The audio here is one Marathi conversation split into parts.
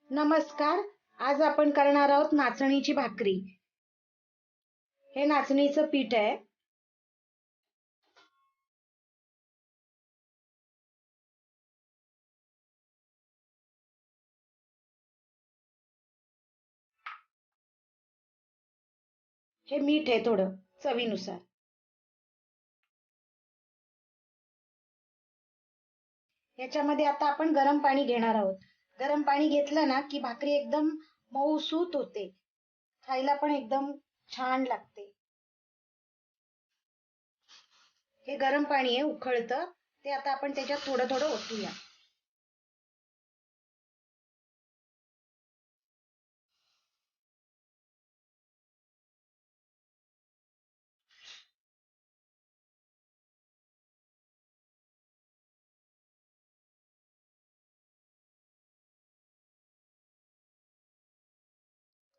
नमस्कार. आज आपण करणार आहोत नाचणीची भाकरी. हे नाचणीचं पीठ आहे. हे मीठ आहे थोडं चवीनुसार. याच्यामध्ये आता आपण गरम पाणी घेणार आहोत. गरम पाणी घेतलं ना की भाकरी एकदम मऊसूत होते. खायला पण एकदम छान लागते. हे गरम पाणी आहे उकळतं. ते आता आपण त्याच्यात थोडं थोडं ओतूया.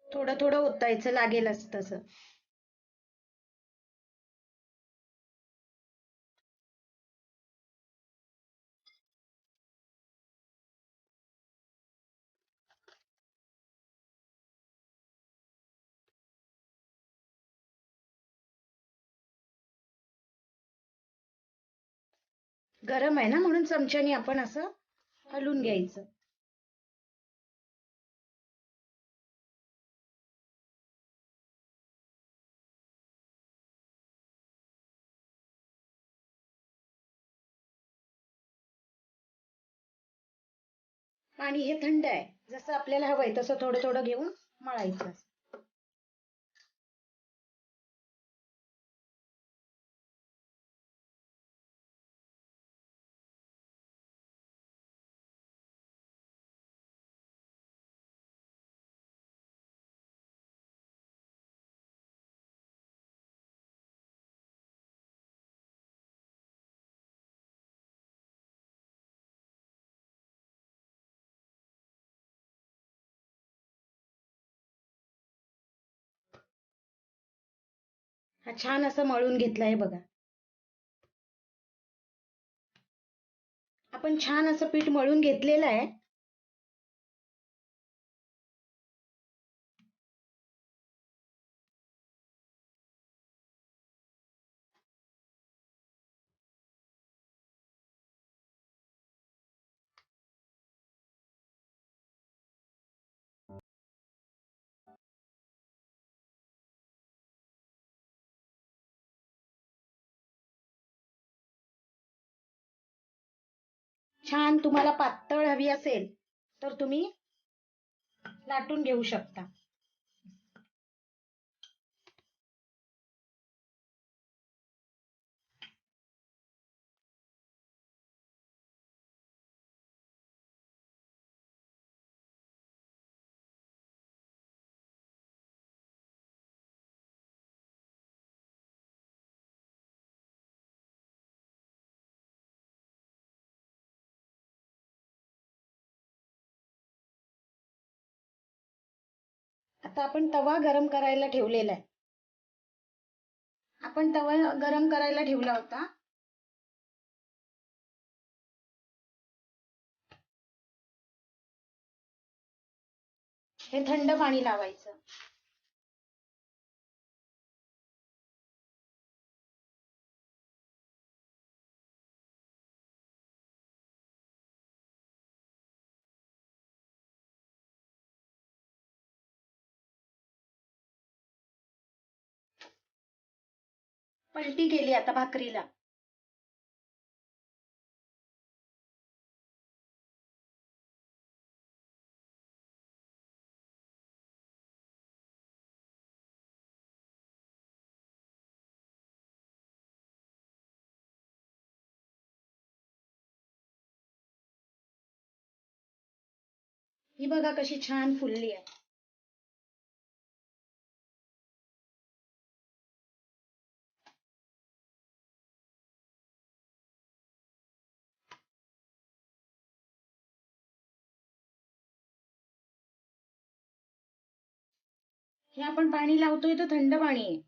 थोडं थोडं ओतायचं लागेलच तसं. गरम आहे ना म्हणून चमच्याने आपण असं हलवून घ्यायचं. पाणी हे थंड आहे. जसं आपल्याला हवंय तसं थोडं थोडं घेऊन मळायचं. हा छान असं मळून घेतलाय बघा. आपण छान असं पीठ मळून घेतलेलं आहे. छान तुम्हाला पातळ हवी असेल तर तुम्ही लाटून घेऊ शकता. आता आपण तवा गरम करायला ठेवलेला आहे. आपण तवा गरम करायला ठेवला होता. हे थंड पाणी लावायचं. पलटी केली आता भाकरीला. ही बघा कशी छान फुलली आहे. हे आपण पाणी लावतोय तर थंड पाणी आहे.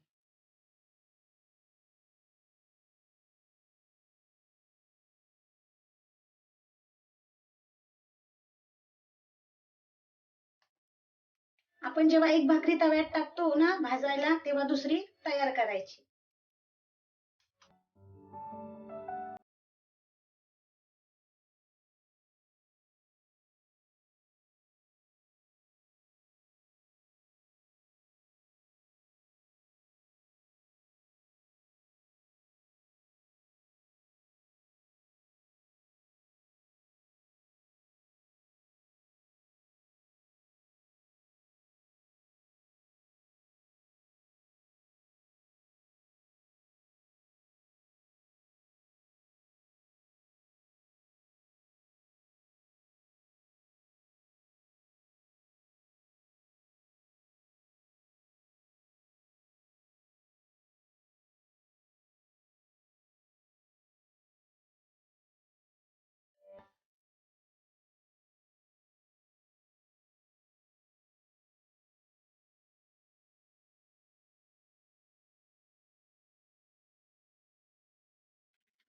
आपण जेव्हा एक भाकरी तव्यात टाकतो ना भाजायला, तेव्हा दुसरी तयार करायची.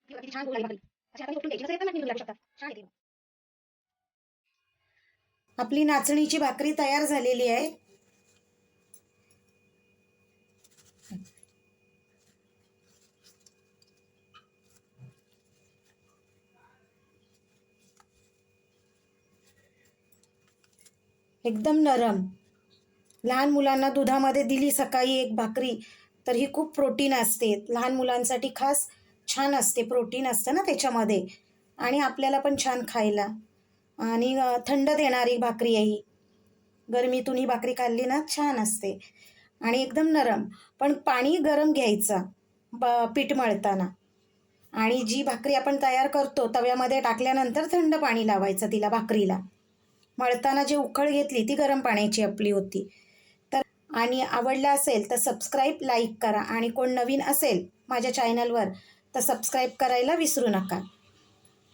किती छान गोल भाकरी. अशी आपण उठून द्यायची. नसेल तर लागू शकतात. छान येते. आपली नाचणीची भाकरी तयार झालेली आहे. एकदम नरम. लहान मुलांना दुधामध्ये दिली सकाळी एक भाकरी तर ही खूप प्रोटीन असते. लहान मुलांसाठी खास छान असते. प्रोटीन असतं ना त्याच्यामध्ये आणि आपल्याला पण छान खायला. आणि थंड देणारी भाकरी आहे ही. गरमीतून ही भाकरी खाल्ली ना छान असते आणि एकदम नरम. पण पाणी गरम घ्यायचं पीठ मळताना. आणि जी भाकरी आपण तयार करतो तव्यामध्ये टाकल्यानंतर थंड पाणी लावायचं तिला भाकरीला. मळताना जी उकळ घेतली ती गरम पाण्याची आपली होती. तर आणि आवडला असेल तर सबस्क्राईब, लाईक करा आणि कोण नवीन असेल माझ्या चॅनलवर तर सबस्क्राईब करायला विसरू नका.